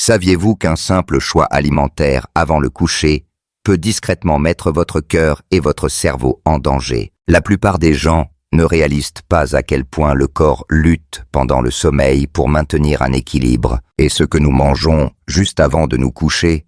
Saviez-vous qu'un simple choix alimentaire avant le coucher peut discrètement mettre votre cœur et votre cerveau en danger? La plupart des gens ne réalisent pas à quel point le corps lutte pendant le sommeil pour maintenir un équilibre, et ce que nous mangeons juste avant de nous coucher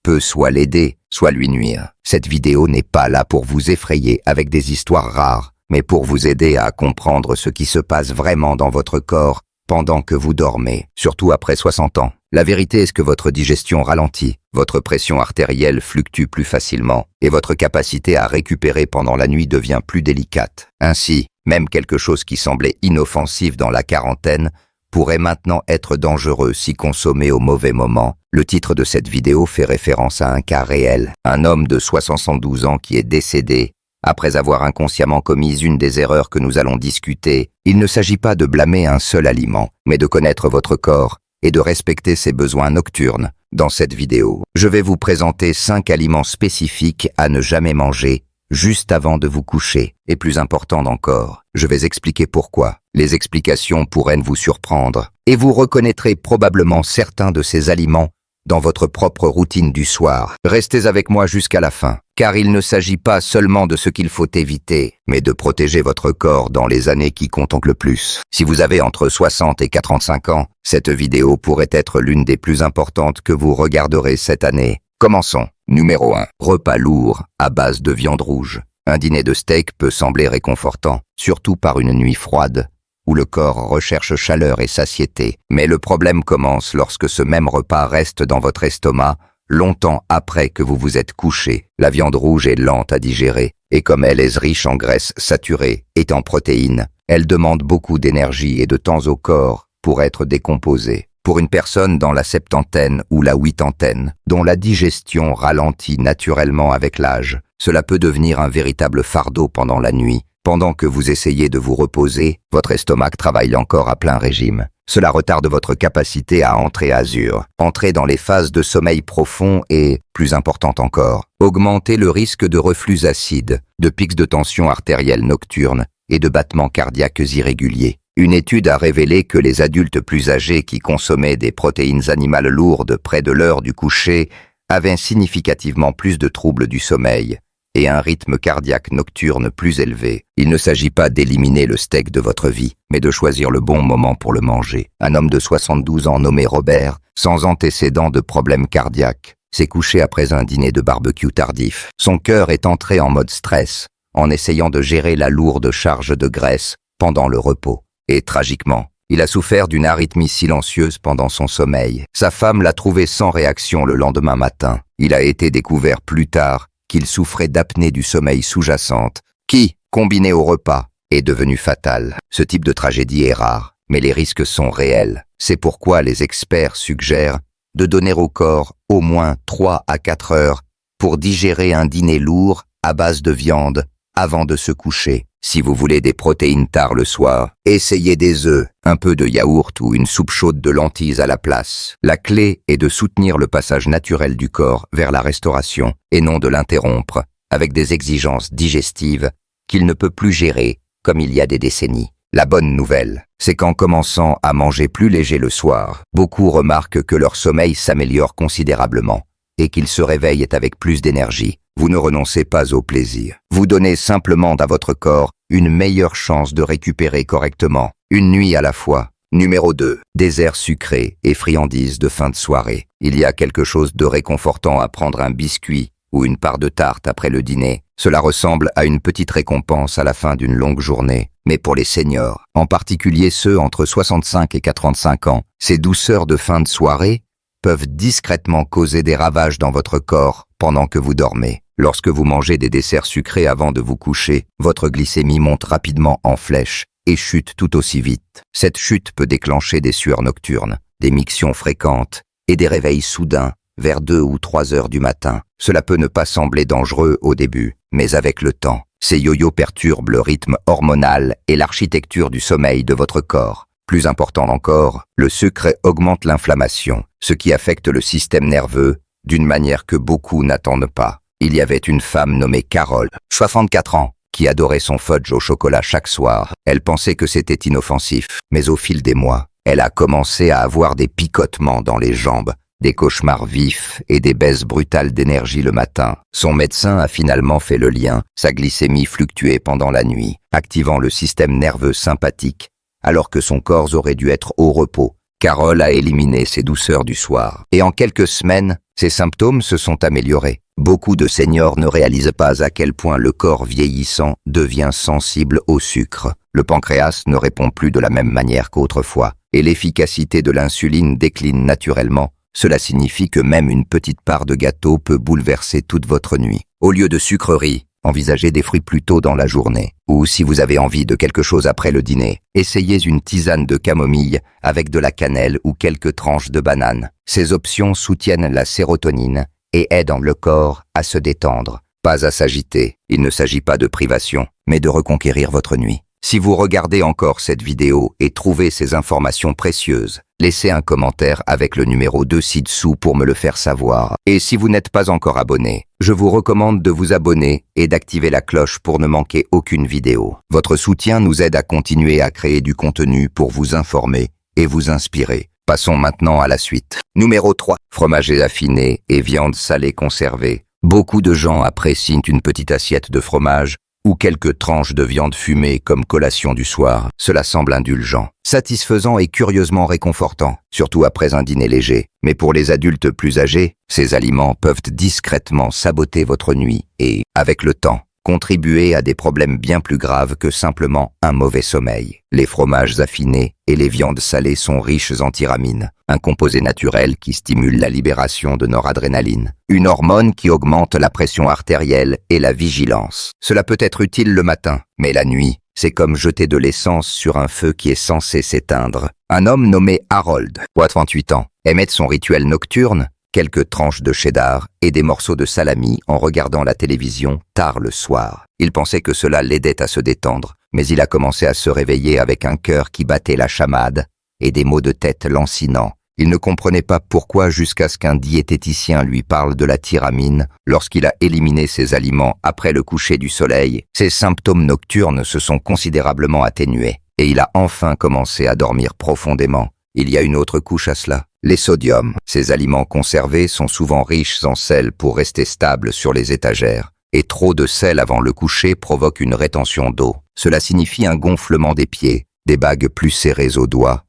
peut soit l'aider, soit lui nuire. Cette vidéo n'est pas là pour vous effrayer avec des histoires rares, mais pour vous aider à comprendre ce qui se passe vraiment dans votre corps pendant que vous dormez, surtout après 60 ans. La vérité est que votre digestion ralentit, votre pression artérielle fluctue plus facilement, et votre capacité à récupérer pendant la nuit devient plus délicate. Ainsi, même quelque chose qui semblait inoffensif dans la quarantaine pourrait maintenant être dangereux si consommé au mauvais moment. Le titre de cette vidéo fait référence à un cas réel, un homme de 72 ans qui est décédé après avoir inconsciemment commis une des erreurs que nous allons discuter. Il ne s'agit pas de blâmer un seul aliment, mais de connaître votre corps et de respecter ses besoins nocturnes. Dans cette vidéo, je vais vous présenter 5 aliments spécifiques à ne jamais manger juste avant de vous coucher. Et plus important encore, je vais expliquer pourquoi. Les explications pourraient vous surprendre, et vous reconnaîtrez probablement certains de ces aliments dans votre propre routine du soir. Restez avec moi jusqu'à la fin, car il ne s'agit pas seulement de ce qu'il faut éviter, mais de protéger votre corps dans les années qui comptent le plus. Si vous avez entre 60 et 45 ans, cette vidéo pourrait être l'une des plus importantes que vous regarderez cette année. Commençons. Numéro 1. Repas lourd à base de viande rouge. Un dîner de steak peut sembler réconfortant, surtout par une nuit froide, où le corps recherche chaleur et satiété. Mais le problème commence lorsque ce même repas reste dans votre estomac longtemps après que vous vous êtes couché. La viande rouge est lente à digérer, et comme elle est riche en graisses saturées et en protéines, elle demande beaucoup d'énergie et de temps au corps pour être décomposée. Pour une personne dans la septantaine ou la huitantaine, dont la digestion ralentit naturellement avec l'âge, cela peut devenir un véritable fardeau pendant la nuit. Pendant que vous essayez de vous reposer, votre estomac travaille encore à plein régime. Cela retarde votre capacité à entrer à azur, entrer dans les phases de sommeil profond et, plus important encore, augmenter le risque de reflux acide, de pics de tension artérielle nocturne et de battements cardiaques irréguliers. Une étude a révélé que les adultes plus âgés qui consommaient des protéines animales lourdes près de l'heure du coucher avaient significativement plus de troubles du sommeil et un rythme cardiaque nocturne plus élevé. Il ne s'agit pas d'éliminer le steak de votre vie, mais de choisir le bon moment pour le manger. Un homme de 72 ans nommé Robert, sans antécédent de problèmes cardiaques, s'est couché après un dîner de barbecue tardif. Son cœur est entré en mode stress, en essayant de gérer la lourde charge de graisse pendant le repos. Et tragiquement, il a souffert d'une arythmie silencieuse pendant son sommeil. Sa femme l'a trouvé sans réaction le lendemain matin. Il a été découvert plus tard qu'il souffrait d'apnée du sommeil sous-jacente, qui, combinée au repas, est devenue fatale. Ce type de tragédie est rare, mais les risques sont réels. C'est pourquoi les experts suggèrent de donner au corps au moins 3 à 4 heures pour digérer un dîner lourd à base de viande avant de se coucher. Si vous voulez des protéines tard le soir, essayez des œufs, un peu de yaourt ou une soupe chaude de lentilles à la place. La clé est de soutenir le passage naturel du corps vers la restauration et non de l'interrompre avec des exigences digestives qu'il ne peut plus gérer comme il y a des décennies. La bonne nouvelle, c'est qu'en commençant à manger plus léger le soir, beaucoup remarquent que leur sommeil s'améliore considérablement et qu'ils se réveillent avec plus d'énergie. Vous ne renoncez pas au plaisir. Vous donnez simplement à votre corps une meilleure chance de récupérer correctement, une nuit à la fois. Numéro 2. Dessert sucré et friandises de fin de soirée. Il y a quelque chose de réconfortant à prendre un biscuit ou une part de tarte après le dîner. Cela ressemble à une petite récompense à la fin d'une longue journée. Mais pour les seniors, en particulier ceux entre 65 et 85 ans, ces douceurs de fin de soirée peuvent discrètement causer des ravages dans votre corps pendant que vous dormez. Lorsque vous mangez des desserts sucrés avant de vous coucher, votre glycémie monte rapidement en flèche et chute tout aussi vite. Cette chute peut déclencher des sueurs nocturnes, des mictions fréquentes et des réveils soudains vers 2 ou 3 heures du matin. Cela peut ne pas sembler dangereux au début, mais avec le temps, ces yo-yo perturbent le rythme hormonal et l'architecture du sommeil de votre corps. Plus important encore, le sucre augmente l'inflammation, ce qui affecte le système nerveux d'une manière que beaucoup n'attendent pas. Il y avait une femme nommée Carole, 64 ans, qui adorait son fudge au chocolat chaque soir. Elle pensait que c'était inoffensif, mais au fil des mois, elle a commencé à avoir des picotements dans les jambes des cauchemars vifs et des baisses brutales d'énergie le matin. Son médecin a finalement fait le lien, sa glycémie fluctuait pendant la nuit, activant le système nerveux sympathique, alors que son corps aurait dû être au repos. Carole a éliminé ses douceurs du soir. Et en quelques semaines, ses symptômes se sont améliorés. Beaucoup de seniors ne réalisent pas à quel point le corps vieillissant devient sensible au sucre. Le pancréas ne répond plus de la même manière qu'autrefois, et l'efficacité de l'insuline décline naturellement. Cela signifie que même une petite part de gâteau peut bouleverser toute votre nuit. Au lieu de sucreries, envisagez des fruits plus tôt dans la journée. Ou si vous avez envie de quelque chose après le dîner, essayez une tisane de camomille avec de la cannelle ou quelques tranches de banane. Ces options soutiennent la sérotonine et aident le corps à se détendre, pas à s'agiter. Il ne s'agit pas de privation, mais de reconquérir votre nuit. Si vous regardez encore cette vidéo et trouvez ces informations précieuses, laissez un commentaire avec le numéro 2 ci-dessous pour me le faire savoir. Et si vous n'êtes pas encore abonné, je vous recommande de vous abonner et d'activer la cloche pour ne manquer aucune vidéo. Votre soutien nous aide à continuer à créer du contenu pour vous informer et vous inspirer. Passons maintenant à la suite. Numéro 3. Fromage affiné et viande salée conservée. Beaucoup de gens apprécient une petite assiette de fromage ou quelques tranches de viande fumée comme collation du soir. Cela semble indulgent, satisfaisant et curieusement réconfortant, surtout après un dîner léger. Mais pour les adultes plus âgés, ces aliments peuvent discrètement saboter votre nuit et, avec le temps, contribuer à des problèmes bien plus graves que simplement un mauvais sommeil. Les fromages affinés et les viandes salées sont riches en tyramine, un composé naturel qui stimule la libération de noradrénaline, une hormone qui augmente la pression artérielle et la vigilance. Cela peut être utile le matin, mais la nuit, c'est comme jeter de l'essence sur un feu qui est censé s'éteindre. Un homme nommé Harold, 38 ans, aimait son rituel nocturne, quelques tranches de cheddar et des morceaux de salami en regardant la télévision tard le soir. Il pensait que cela l'aidait à se détendre, mais il a commencé à se réveiller avec un cœur qui battait la chamade et des maux de tête lancinants. Il ne comprenait pas pourquoi jusqu'à ce qu'un diététicien lui parle de la tyramine lorsqu'il a éliminé ses aliments après le coucher du soleil. Ses symptômes nocturnes se sont considérablement atténués et il a enfin commencé à dormir profondément. Il y a une autre couche à cela. Les sodiums. Ces aliments conservés sont souvent riches en sel pour rester stables sur les étagères. Et trop de sel avant le coucher provoque une rétention d'eau. Cela signifie un gonflement des pieds, des bagues plus serrées aux doigts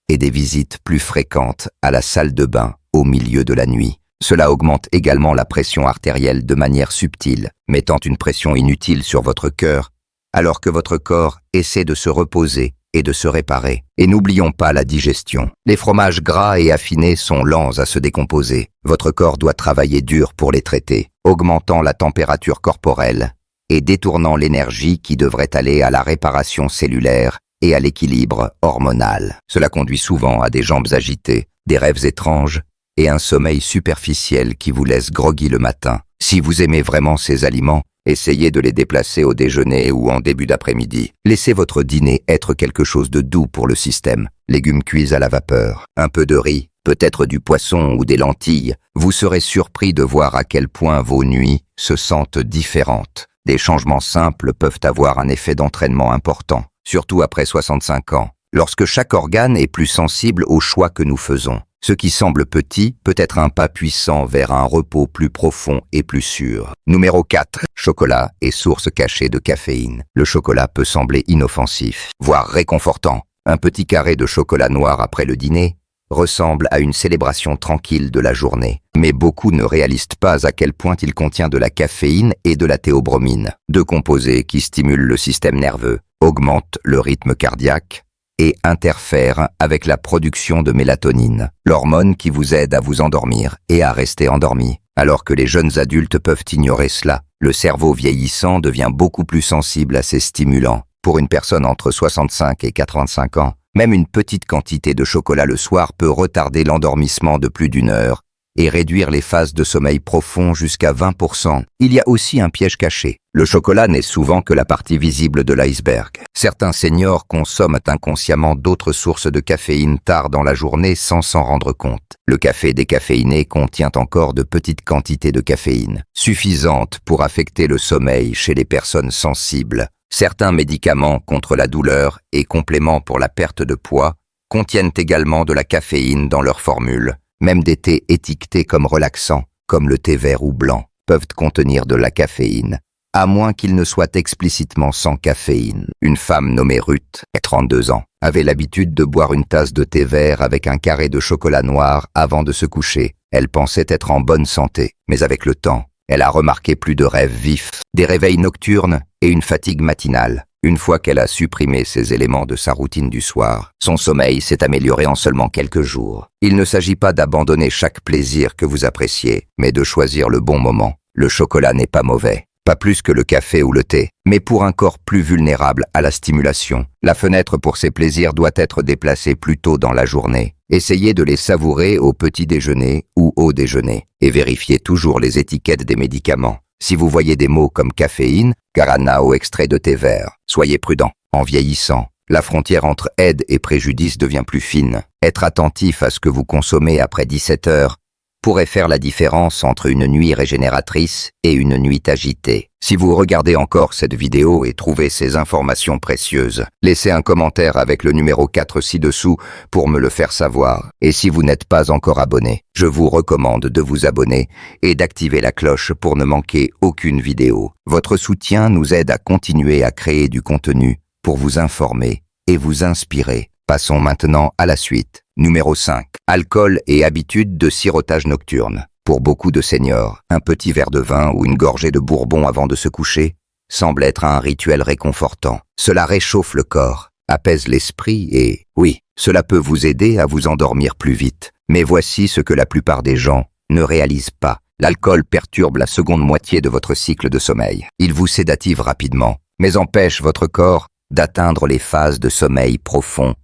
et des visites plus fréquentes à la salle de bain au milieu de la nuit. Cela augmente également la pression artérielle de manière subtile, mettant une pression inutile sur votre cœur, alors que votre corps essaie de se reposer et de se réparer. Et n'oublions pas la digestion. Les fromages gras et affinés sont lents à se décomposer. Votre corps doit travailler dur pour les traiter, augmentant la température corporelle et détournant l'énergie qui devrait aller à la réparation cellulaire et à l'équilibre hormonal. Cela conduit souvent à des jambes agitées, des rêves étranges et un sommeil superficiel qui vous laisse groggy le matin. Si vous aimez vraiment ces aliments, essayez de les déplacer au déjeuner ou en début d'après-midi. Laissez votre dîner être quelque chose de doux pour le système. Légumes cuits à la vapeur, un peu de riz, peut-être du poisson ou des lentilles. Vous serez surpris de voir à quel point vos nuits se sentent différentes. Des changements simples peuvent avoir un effet d'entraînement important, surtout après 65 ans, lorsque chaque organe est plus sensible aux choix que nous faisons. Ce qui semble petit peut être un pas puissant vers un repos plus profond et plus sûr. Numéro 4. Chocolat et source cachée de caféine. Le chocolat peut sembler inoffensif, voire réconfortant. Un petit carré de chocolat noir après le dîner ressemble à une célébration tranquille de la journée. Mais beaucoup ne réalisent pas à quel point il contient de la caféine et de la théobromine, deux composés qui stimulent le système nerveux, augmentent le rythme cardiaque et interfèrent avec la production de mélatonine, l'hormone qui vous aide à vous endormir et à rester endormi. Alors que les jeunes adultes peuvent ignorer cela, le cerveau vieillissant devient beaucoup plus sensible à ces stimulants. Pour une personne entre 65 et 85 ans, même une petite quantité de chocolat le soir peut retarder l'endormissement de plus d'une heure et réduire les phases de sommeil profond jusqu'à 20%. Il y a aussi un piège caché. Le chocolat n'est souvent que la partie visible de l'iceberg. Certains seniors consomment inconsciemment d'autres sources de caféine tard dans la journée sans s'en rendre compte. Le café décaféiné contient encore de petites quantités de caféine, suffisantes pour affecter le sommeil chez les personnes sensibles. Certains médicaments contre la douleur et compléments pour la perte de poids contiennent également de la caféine dans leur formule. Même des thés étiquetés comme relaxants, comme le thé vert ou blanc, peuvent contenir de la caféine, à moins qu'ils ne soient explicitement sans caféine. Une femme nommée Ruth, 32 ans, avait l'habitude de boire une tasse de thé vert avec un carré de chocolat noir avant de se coucher. Elle pensait être en bonne santé, mais avec le temps, elle a remarqué plus de rêves vifs, des réveils nocturnes et une fatigue matinale. Une fois qu'elle a supprimé ces éléments de sa routine du soir, son sommeil s'est amélioré en seulement quelques jours. Il ne s'agit pas d'abandonner chaque plaisir que vous appréciez, mais de choisir le bon moment. Le chocolat n'est pas mauvais, pas plus que le café ou le thé, mais pour un corps plus vulnérable à la stimulation, la fenêtre pour ces plaisirs doit être déplacée plus tôt dans la journée. Essayez de les savourer au petit déjeuner ou au déjeuner, et vérifiez toujours les étiquettes des médicaments. Si vous voyez des mots comme caféine, guarana ou extrait de thé vert, soyez prudent. En vieillissant, la frontière entre aide et préjudice devient plus fine. Être attentif à ce que vous consommez après 17 heures pourrait faire la différence entre une nuit régénératrice et une nuit agitée. Si vous regardez encore cette vidéo et trouvez ces informations précieuses, laissez un commentaire avec le numéro 4 ci-dessous pour me le faire savoir. Et si vous n'êtes pas encore abonné, je vous recommande de vous abonner et d'activer la cloche pour ne manquer aucune vidéo. Votre soutien nous aide à continuer à créer du contenu pour vous informer et vous inspirer. Passons maintenant à la suite. Numéro 5. Alcool et habitudes de sirotage nocturne. Pour beaucoup de seniors, un petit verre de vin ou une gorgée de bourbon avant de se coucher semble être un rituel réconfortant. Cela réchauffe le corps, apaise l'esprit et, oui, cela peut vous aider à vous endormir plus vite. Mais voici ce que la plupart des gens ne réalisent pas. L'alcool perturbe la seconde moitié de votre cycle de sommeil. Il vous sédative rapidement, mais empêche votre corps d'atteindre les phases de sommeil profond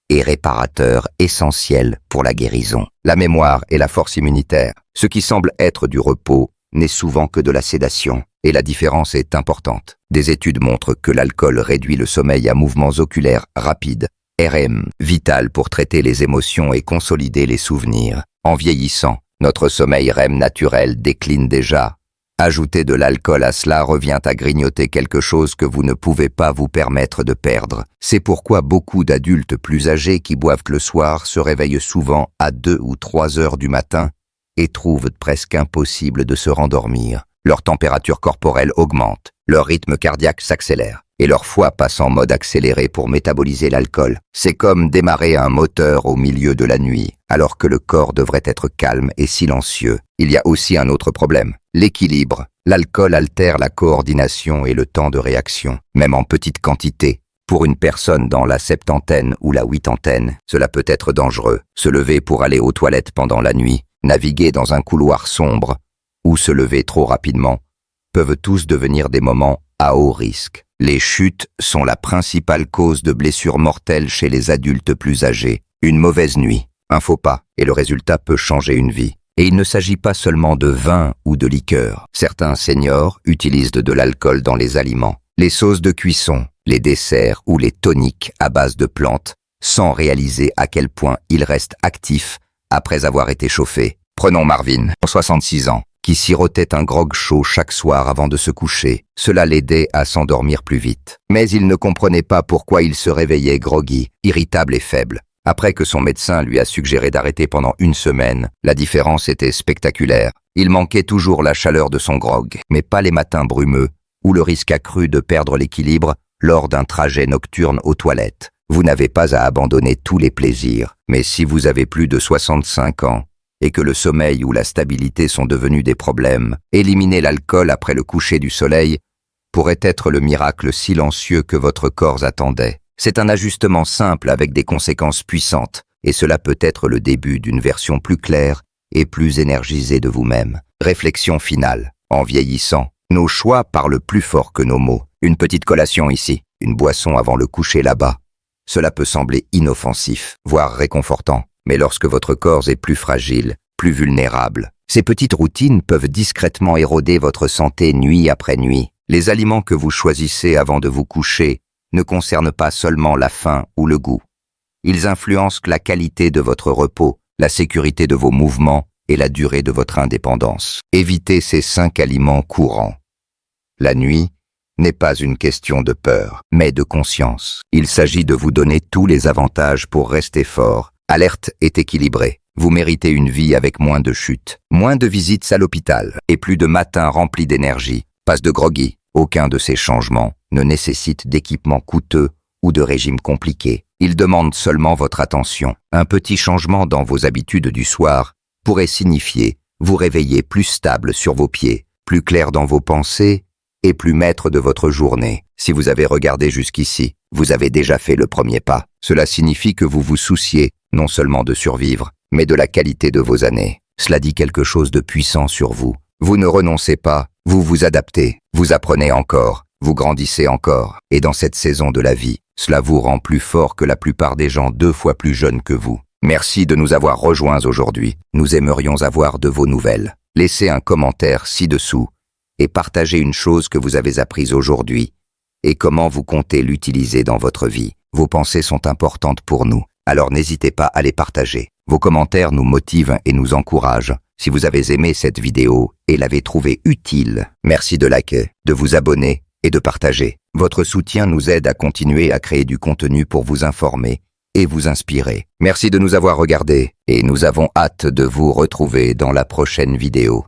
et réparateur essentiel pour la guérison. La mémoire et la force immunitaire. Ce qui semble être du repos n'est souvent que de la sédation, et la différence est importante. Des études montrent que l'alcool réduit le sommeil à mouvements oculaires rapides, REM, vital pour traiter les émotions et consolider les souvenirs. En vieillissant, notre sommeil REM naturel décline déjà. Ajouter de l'alcool à cela revient à grignoter quelque chose que vous ne pouvez pas vous permettre de perdre. C'est pourquoi beaucoup d'adultes plus âgés qui boivent le soir se réveillent souvent à 2 ou 3 heures du matin et trouvent presque impossible de se rendormir. Leur température corporelle augmente, leur rythme cardiaque s'accélère et leur foie passe en mode accéléré pour métaboliser l'alcool. C'est comme démarrer un moteur au milieu de la nuit, alors que le corps devrait être calme et silencieux. Il y a aussi un autre problème, l'équilibre. L'alcool altère la coordination et le temps de réaction, même en petite quantité. Pour une personne dans la septantaine ou la huitantaine, cela peut être dangereux. Se lever pour aller aux toilettes pendant la nuit, naviguer dans un couloir sombre ou se lever trop rapidement peuvent tous devenir des moments à haut risque. Les chutes sont la principale cause de blessures mortelles chez les adultes plus âgés. Une mauvaise nuit, un faux pas, et le résultat peut changer une vie. Et il ne s'agit pas seulement de vin ou de liqueur. Certains seniors utilisent de l'alcool dans les aliments, les sauces de cuisson, les desserts ou les toniques à base de plantes, sans réaliser à quel point ils restent actifs après avoir été chauffés. Prenons Marvin, 66 ans, qui sirotait un grog chaud chaque soir avant de se coucher. Cela l'aidait à s'endormir plus vite. Mais il ne comprenait pas pourquoi il se réveillait groggy, irritable et faible. Après que son médecin lui a suggéré d'arrêter pendant 1 semaine, la différence était spectaculaire. Il manquait toujours la chaleur de son grog, mais pas les matins brumeux, ou le risque accru de perdre l'équilibre lors d'un trajet nocturne aux toilettes. Vous n'avez pas à abandonner tous les plaisirs, mais si vous avez plus de 65 ans, et que le sommeil ou la stabilité sont devenus des problèmes, éliminer l'alcool après le coucher du soleil pourrait être le miracle silencieux que votre corps attendait. C'est un ajustement simple avec des conséquences puissantes, et cela peut être le début d'une version plus claire et plus énergisée de vous-même. Réflexion finale. En vieillissant, nos choix parlent plus fort que nos mots. Une petite collation ici, une boisson avant le coucher là-bas. Cela peut sembler inoffensif, voire réconfortant. Mais lorsque votre corps est plus fragile, plus vulnérable, ces petites routines peuvent discrètement éroder votre santé nuit après nuit. Les aliments que vous choisissez avant de vous coucher ne concernent pas seulement la faim ou le goût. Ils influencent la qualité de votre repos, la sécurité de vos mouvements et la durée de votre indépendance. Évitez ces 5 aliments courants. La nuit n'est pas une question de peur, mais de conscience. Il s'agit de vous donner tous les avantages pour rester fort alerte est équilibrée. Vous méritez une vie avec moins de chutes, moins de visites à l'hôpital et plus de matins remplis d'énergie. Pas de groggy. Aucun de ces changements ne nécessite d'équipements coûteux ou de régimes compliqués. Ils demandent seulement votre attention. Un petit changement dans vos habitudes du soir pourrait signifier vous réveiller plus stable sur vos pieds, plus clair dans vos pensées et plus maître de votre journée. Si vous avez regardé jusqu'ici, vous avez déjà fait le premier pas. Cela signifie que vous vous souciez non seulement de survivre, mais de la qualité de vos années. Cela dit quelque chose de puissant sur vous. Vous ne renoncez pas, vous vous adaptez, vous apprenez encore, vous grandissez encore. Et dans cette saison de la vie, cela vous rend plus fort que la plupart des gens 2 fois plus jeunes que vous. Merci de nous avoir rejoints aujourd'hui. Nous aimerions avoir de vos nouvelles. Laissez un commentaire ci-dessous et partagez une chose que vous avez apprise aujourd'hui et comment vous comptez l'utiliser dans votre vie. Vos pensées sont importantes pour nous, alors n'hésitez pas à les partager. Vos commentaires nous motivent et nous encouragent. Si vous avez aimé cette vidéo et l'avez trouvée utile, merci de liker, de vous abonner et de partager. Votre soutien nous aide à continuer à créer du contenu pour vous informer et vous inspirer. Merci de nous avoir regardés et nous avons hâte de vous retrouver dans la prochaine vidéo.